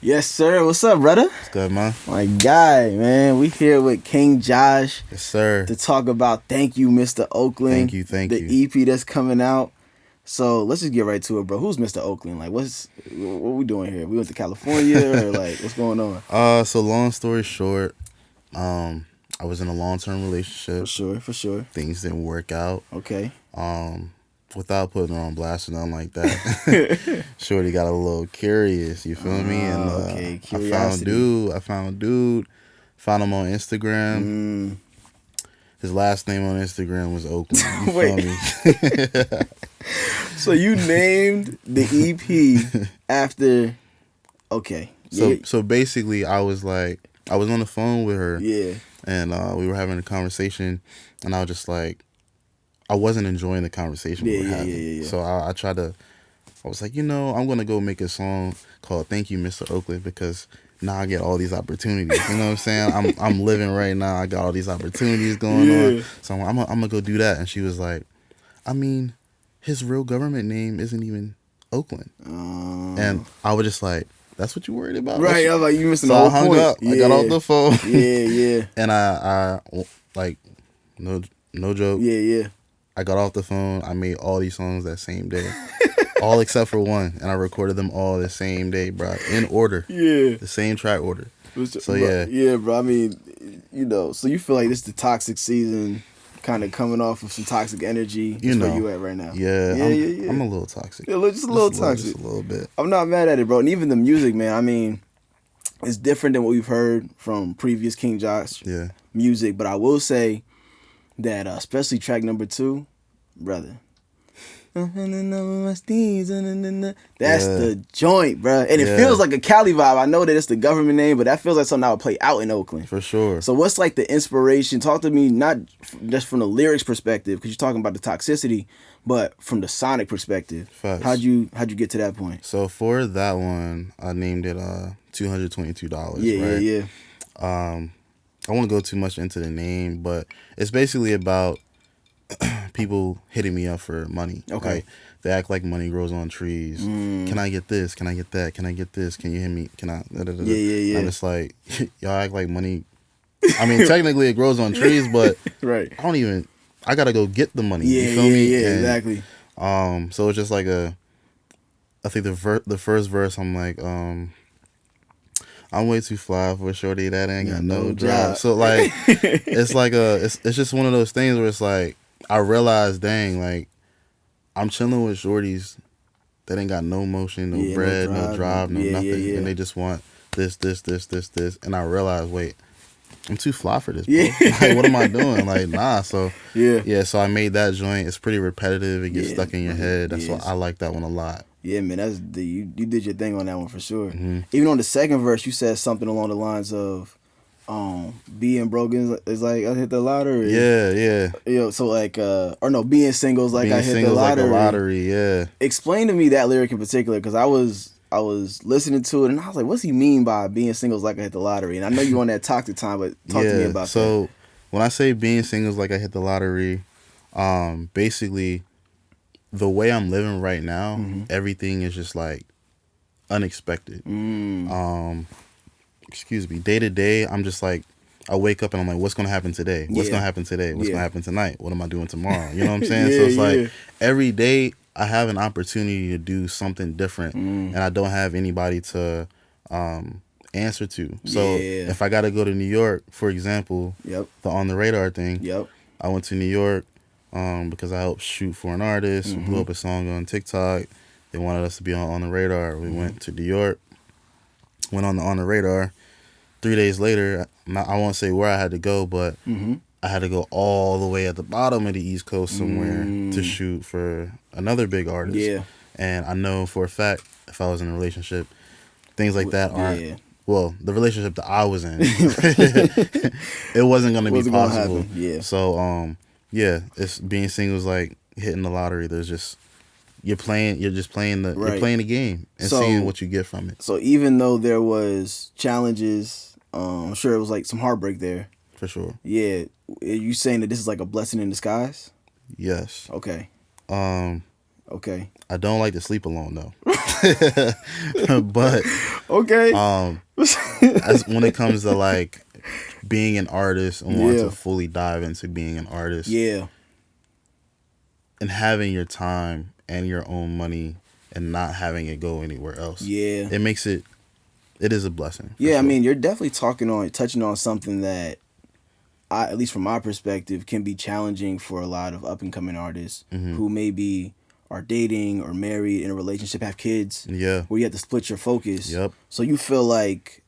Yes, sir. What's up, brother? What's good, man? My guy, man. We here with King Jahsh Yes, sir. to talk about Thank You, Mr. Oakland. Thank you. The EP that's coming out. So let's just get right to it, bro. Who's Mr. Oakland? Like, what we doing here? We went to California or like, what's going on? So long story short, I was in a long-term relationship. For sure. Things didn't work out. Okay. Without putting her on blast or nothing like that. Shorty got a little curious, you feel me? And okay. I found dude, found him on Instagram. His last name on Instagram was Oakland. You feel me? So you named the EP after okay. So basically I was on the phone with her. Yeah. And we were having a conversation and I was just like, I wasn't enjoying the conversation we were having. Yeah. So I was like, I'm going to go make a song called Thank You, Mr. Oakland, because now I get all these opportunities. You know what I'm saying? I'm living right now. I got all these opportunities going on. So I'm going to go do that. And she was like, I mean, his real government name isn't even Oakland. And I was just like, that's what you worried about? Right. I was like, you missing so the whole I hung point. up. I got off the phone. Yeah. And I like, no joke. Yeah. I got off the phone. I made all these songs that same day. All except for one. And I recorded them all the same day, bro. In order. Yeah. The same track order. So, yeah. Yeah, bro. I mean, so you feel like this is the toxic season, kind of coming off of some toxic energy. That's where you at right now. Yeah. I'm a little toxic. Yeah, just a little toxic. Just a little bit. I'm not mad at it, bro. And even the music, man. I mean, it's different than what we've heard from previous King Jahsh music. But I will say that, especially track number 2, brother. That's the joint, bro. And it feels like a Cali vibe. I know that it's the government name, but that feels like something I would play out in Oakland. For sure. So what's like the inspiration? Talk to me, not just from the lyrics perspective, because you're talking about the toxicity, but from the sonic perspective. Facts. How'd you get to that point? So for that one, I named it $222. Yeah. I won't go too much into the name, but it's basically about people hitting me up for money. Okay. Like, they act like money grows on trees. Can I get this? Can I get that? Can I get this? Can you hit me? Can I? Yeah. I'm just like, y'all act like money. I mean, technically it grows on trees, but right. I gotta go get the money. Yeah, you feel me? Yeah, and, exactly. So it's just like I think the first verse, I'm like, I'm way too fly for a shorty that ain't got no job. So like, it's like it's just one of those things where it's like, I realized, dang, like, I'm chilling with shorties that ain't got no motion, no bread, no drive, no nothing, and they just want this, and I realized, wait, I'm too fly for this, bro. Like, what am I doing? Like, nah. So so I made that joint. It's pretty repetitive. It gets stuck in your head. That's why I like that one a lot. Yeah, man, you did your thing on that one for sure. Mm-hmm. Even on the second verse, you said something along the lines of, being broken is like I hit the lottery. Yeah. So like, or no, being single is like being I hit the lottery. Like a lottery. Yeah. Explain to me that lyric in particular, because I was listening to it and I was like, what's he mean by being single is like I hit the lottery? And I know you on that toxic time, but talk to me about that. So when I say being single is like I hit the lottery, basically, the way I'm living right now, everything is just like unexpected. Excuse me. Day to day, I'm just like, I wake up and I'm like, what's gonna happen today? What's gonna happen today? What's gonna happen tonight? What am I doing tomorrow? You know what I'm saying? So it's like every day I have an opportunity to do something different, and I don't have anybody to answer to. So if I gotta go to New York, for example, the On the Radar thing, I went to New York because I helped shoot for an artist, blew up a song on TikTok. They wanted us to be on the Radar. We went to New York, went on the Radar. 3 days later, I won't say where I had to go, but I had to go all the way at the bottom of the East Coast somewhere to shoot for another big artist. Yeah. And I know for a fact, if I was in a relationship, things like that aren't... Well, the relationship that I was in, it wasn't going to be possible. So, it's being single is like hitting the lottery. There's just... You're just playing the game and seeing what you get from it. So even though there was challenges, I'm sure it was like some heartbreak there. For sure. Yeah. Are you saying that this is like a blessing in disguise? Yes. Okay. Okay. I don't like to sleep alone though. But okay. As when it comes to like being an artist and wanting to fully dive into being an artist. Yeah. And having your time and your own money and not having it go anywhere else. Yeah. It is a blessing. Yeah, sure. I mean, you're definitely touching on something that at least from my perspective, can be challenging for a lot of up and coming artists who maybe are dating or married in a relationship, have kids. Yeah. Where you have to split your focus. Yep. So you feel like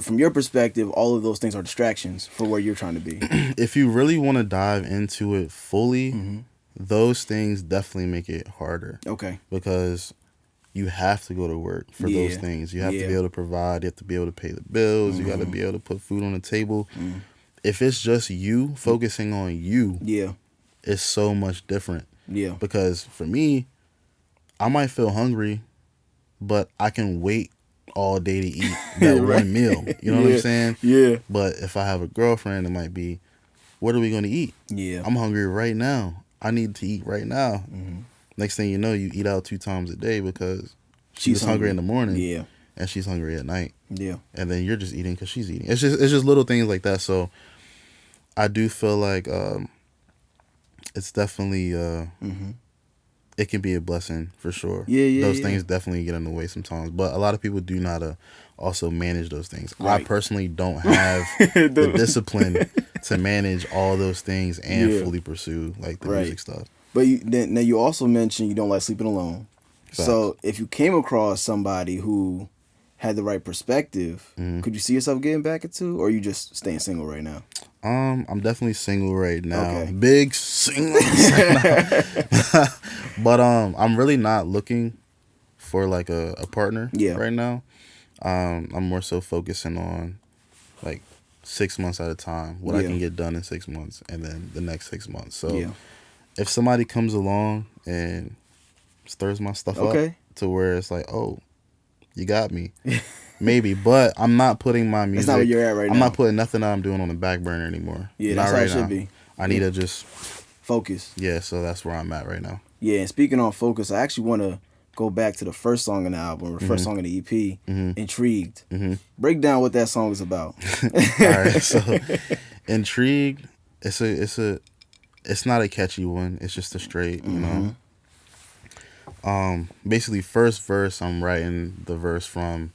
from your perspective, all of those things are distractions for where you're trying to be. If you really want to dive into it fully, those things definitely make it harder. Okay. Because you have to go to work for those things. You have to be able to provide. You have to be able to pay the bills. You got to be able to put food on the table. If it's just you focusing on you, it's so much different. Yeah. Because for me, I might feel hungry, but I can wait all day to eat that one meal. You know what I'm saying? Yeah. But if I have a girlfriend, it might be, what are we going to eat? Yeah. I'm hungry right now. I need to eat right now. Next thing you know, you eat out 2 times a day because she's hungry in the morning. Yeah. And she's hungry at night. Yeah. And then you're just eating because she's eating. It's just little things like that. So I do feel like it's definitely it can be a blessing for sure. Those things definitely get in the way sometimes. But a lot of people do know how to also manage those things. Right. I personally don't have the discipline to manage all those things and fully pursue like the music stuff. But now you also mentioned you don't like sleeping alone. Facts. So if you came across somebody who had the right perspective, could you see yourself getting back into, or are you just staying single right now? I'm definitely single right now. Okay. Big single. But I'm really not looking for like a partner right now. I'm more so focusing on like 6 months at a time, what I can get done in 6 months, and then the next 6 months. So if somebody comes along and stirs my stuff up to where it's like, oh, you got me. Maybe, but I'm not putting my music. That's not where you're at right now. I'm not putting nothing that I'm doing on the back burner anymore. Yeah, not that's right how it should now. be. I need to just focus. Yeah, so that's where I'm at right now. Yeah, and speaking on focus, I actually want to go back to the first song in the album, or the first song in the EP, Intrigued. Break down what that song is about. All right, so Intrigued, it's not a catchy one. It's just a straight, you know. Basically, first verse, I'm writing the verse from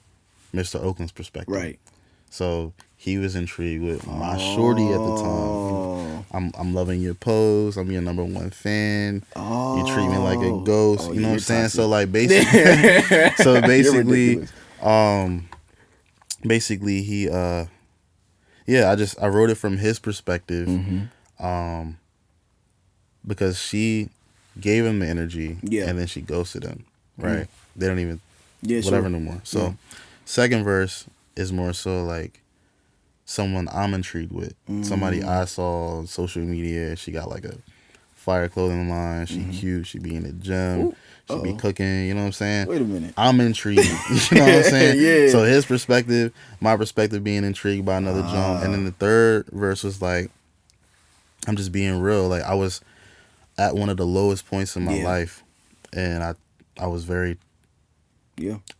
Mr. Oakland's perspective. Right. So he was intrigued with my shorty at the time. I'm loving your pose. I'm your number one fan. You treat me like a ghost. You know what I'm saying? Toxic. So like basically he I wrote it from his perspective. Because she gave him the energy and then she ghosted him. Right. They don't even whatever no more. So second verse is more so like someone I'm intrigued with. Somebody I saw on social media. She got like a fire clothing line. She cute. She be in the gym. She be cooking. You know what I'm saying? Wait a minute. I'm intrigued. You know what I'm saying? So his perspective, my perspective being intrigued by another jump. And then the third verse was like, I'm just being real. Like I was at one of the lowest points in my life. And I was very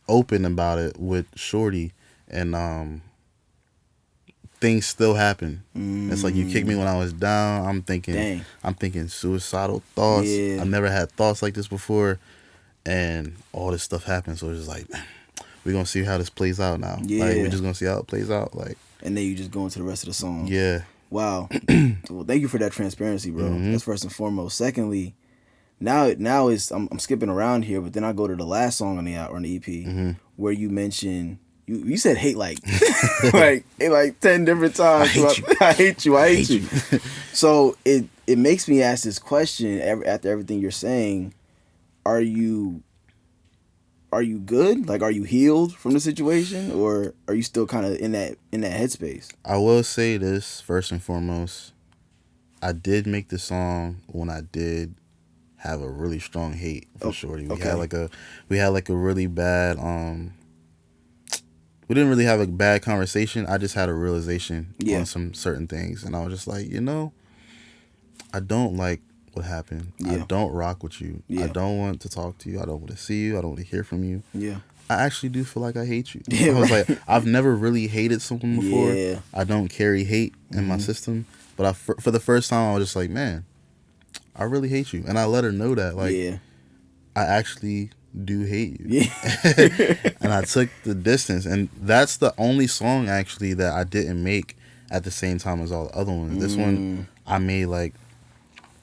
open about it with shorty. And things still happen. It's like you kicked me when I was down. I'm thinking suicidal thoughts. I've never had thoughts like this before, and all this stuff happened. So it's just like, we're gonna see how this plays out now. Like we're just gonna see how it plays out. Like, and then you just go into the rest of the song. Yeah. Wow. Well, thank you for that transparency, bro. That's first and foremost. Secondly, now is I'm skipping around here, but then I go to the last song on the EP where you mention. You said hate like 10 different times. I hate you. So it makes me ask this question after everything you're saying. Are you good? Like, are you healed from the situation, or are you still kind of in that headspace? I will say this first and foremost. I did make the song when I did have a really strong hate for shorty. We had like a really bad we didn't really have a bad conversation. I just had a realization on some certain things. And I was just like, I don't like what happened. I don't rock with you. I don't want to talk to you. I don't want to see you. I don't want to hear from you. Yeah. I actually do feel like I hate you. I was like, I've never really hated someone before. Yeah. I don't carry hate in my system. But for the first time, I was just like, man, I really hate you. And I let her know that. Like, I actually do hate you. Yeah. And I took the distance. And that's the only song, actually, that I didn't make at the same time as all the other ones. This one, I made, like,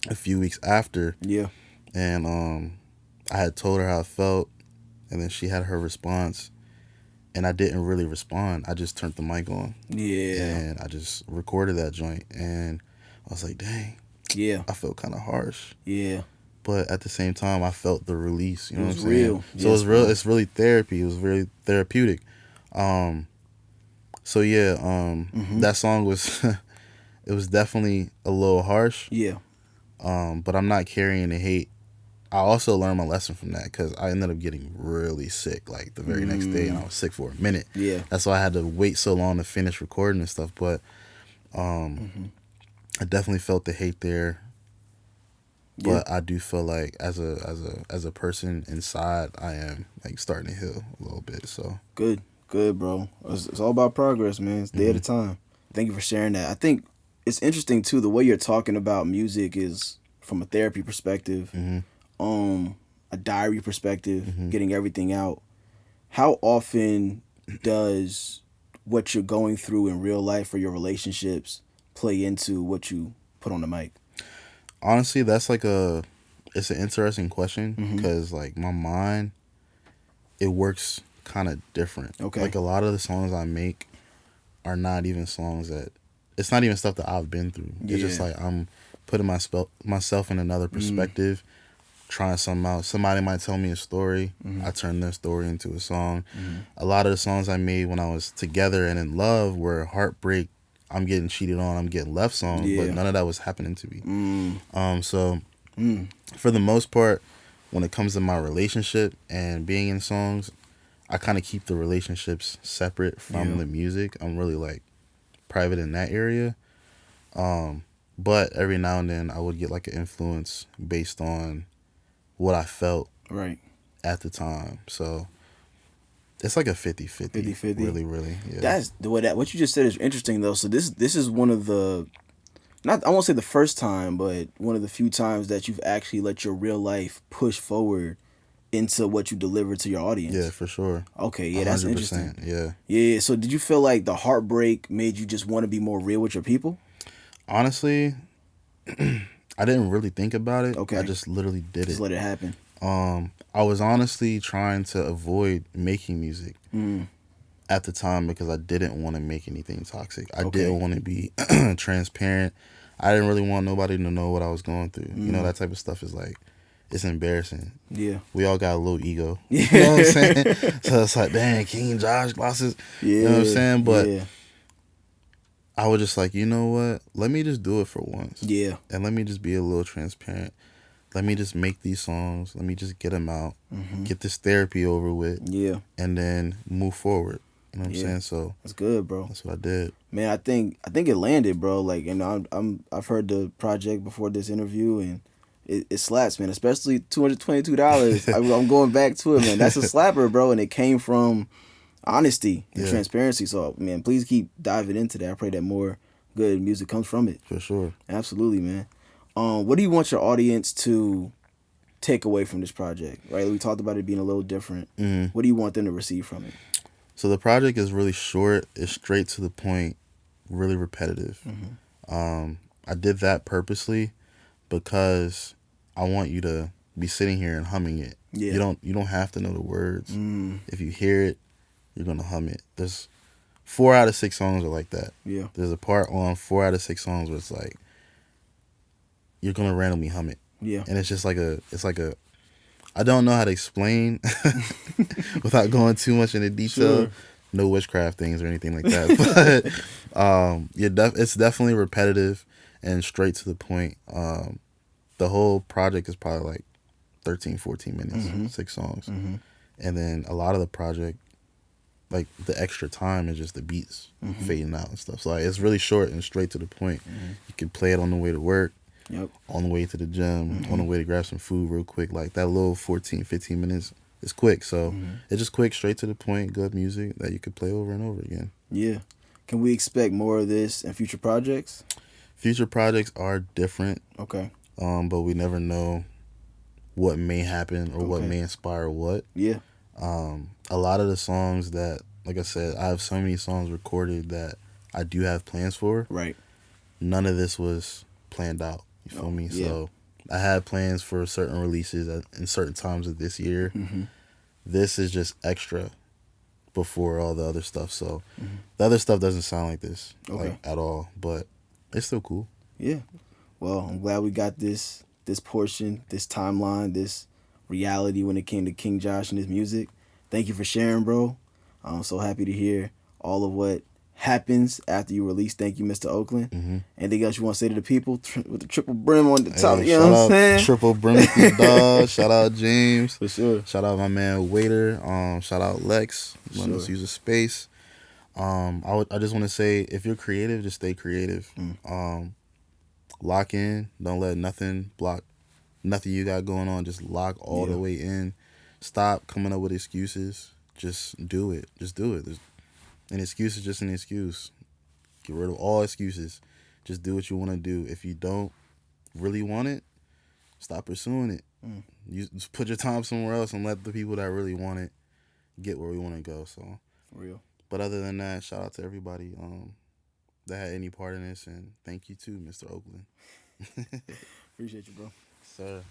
a few weeks after. Yeah. And I had told her how I felt. And then she had her response. And I didn't really respond. I just turned the mic on. Yeah. And I just recorded that joint. And I was like, dang. Yeah. I felt kind of harsh. Yeah. But at the same time, I felt the release. You know what I'm saying? Real. So it's real. It's really therapy. It was very therapeutic. So yeah, that song was, it was definitely a little harsh. Yeah. But I'm not carrying the hate. I also learned my lesson from that because I ended up getting really sick like the very next day, and I was sick for a minute. Yeah. That's why I had to wait so long to finish recording and stuff. But I definitely felt the hate there. But I do feel like as a person inside, I am like starting to heal a little bit. So good, bro. It's all about progress, man. It's day at a time. Thank you for sharing that. I think it's interesting too. The way you're talking about music is from a therapy perspective, a diary perspective, getting everything out. How often does what you're going through in real life or your relationships play into what you put on the mic? Honestly, that's like it's an interesting question because like my mind, it works kind of different. Okay. Like a lot of the songs I make are not even songs it's not even stuff that I've been through. Yeah. It's just like I'm putting myself in another perspective, trying something out. Somebody might tell me a story. I turn their story into a song. A lot of the songs I made when I was together and in love were heartbreak, I'm getting cheated on, I'm getting left songs, but none of that was happening to me. So for the most part, when it comes to my relationship and being in songs, I kind of keep the relationships separate from the music. I'm really like private in that area. But every now and then I would get like an influence based on what I felt at the time. So it's like a 50-50. 50-50. Really. Yeah. That's the way what you just said is interesting though. So this is one of the, I won't say the first time, but one of the few times that you've actually let your real life push forward into what you deliver to your audience. Yeah, for sure. Okay, yeah, that's 100%, interesting. Yeah. Yeah. So did you feel like the heartbreak made you just want to be more real with your people? Honestly, I didn't really think about it. Okay. I just literally did Just let it happen. I was honestly trying to avoid making music at the time because I didn't want to make anything toxic. I didn't want to be transparent. I didn't really want nobody to know what I was going through. You know, that type of stuff is like, it's embarrassing. Yeah. We all got a little ego. You know what I'm saying? So it's like, dang, King Jahsh glasses. Yeah. You know what I'm saying? But I was just like, you know what? Let me just do it for once. Yeah. And let me just be a little transparent. Let me just make these songs. Let me just get them out. Get this therapy over with. Yeah. And then move forward. You know what I'm saying? So that's good, bro. That's what I did. Man, I think it landed, bro. Like, you know, I've heard the project before this interview, and it slaps, man. Especially $222. I'm going back to it, man. That's a slapper, bro. And it came from honesty and transparency. So, man, please keep diving into that. I pray that more good music comes from it. For sure. Absolutely, man. What do you want your audience to take away from this project? Right, we talked about it being a little different. What do you want them to receive from it? So the project is really short. It's straight to the point, really repetitive. I did that purposely because I want you to be sitting here and humming it. Yeah. You don't have to know the words. If you hear it, you're gonna hum it. There's 4 out of 6 songs are like that. Yeah. There's a part on 4 out of 6 songs where it's like you're gonna randomly hum it. Yeah. And it's just like I don't know how to explain without going too much into detail. Sure. No witchcraft things or anything like that. But it's definitely repetitive and straight to the point. The whole project is probably like 13, 14 minutes, 6 songs. And then a lot of the project, like the extra time is just the beats fading out and stuff. So like, it's really short and straight to the point. You can play it on the way to work. Yep. On the way to the gym, on the way to grab some food real quick. Like that little 14, 15 minutes is quick. So it's just quick, straight to the point, good music that you could play over and over again. Yeah. Can we expect more of this in future projects? Future projects are different. Okay. But we never know what may happen or what may inspire what. Yeah. A lot of the songs that, like I said, I have so many songs recorded that I do have plans for. Right. None of this was planned out. You feel me? Yeah. So I had plans for certain releases in certain times of this year. This is just extra before all the other stuff. So the other stuff doesn't sound like this like at all, but it's still cool. Yeah. Well, I'm glad we got this portion, this timeline, this reality when it came to King Jahsh and his music. Thank you for sharing, bro. I'm so happy to hear all of what happens after you release. Thank you, Mr. Oakland. Anything else you want to say to the people with the triple brim on the top? You know what I'm saying? Triple brim, dog. Shout out JAiMS. For sure. Shout out my man Waiter. Shout out Lex. Let us use a space. I just want to say, if you're creative, just stay creative. Lock in. Don't let nothing block nothing you got going on. Just lock all the way in. Stop coming up with excuses. Just do it. Just do it. An excuse is just an excuse. Get rid of all excuses. Just do what you want to do. If you don't really want it, stop pursuing it. You just put your time somewhere else and let the people that really want it get where we want to go. So real. But other than that, shout out to everybody that had any part in this, and thank you too, Mr. Oakland. Appreciate you, bro. Sir.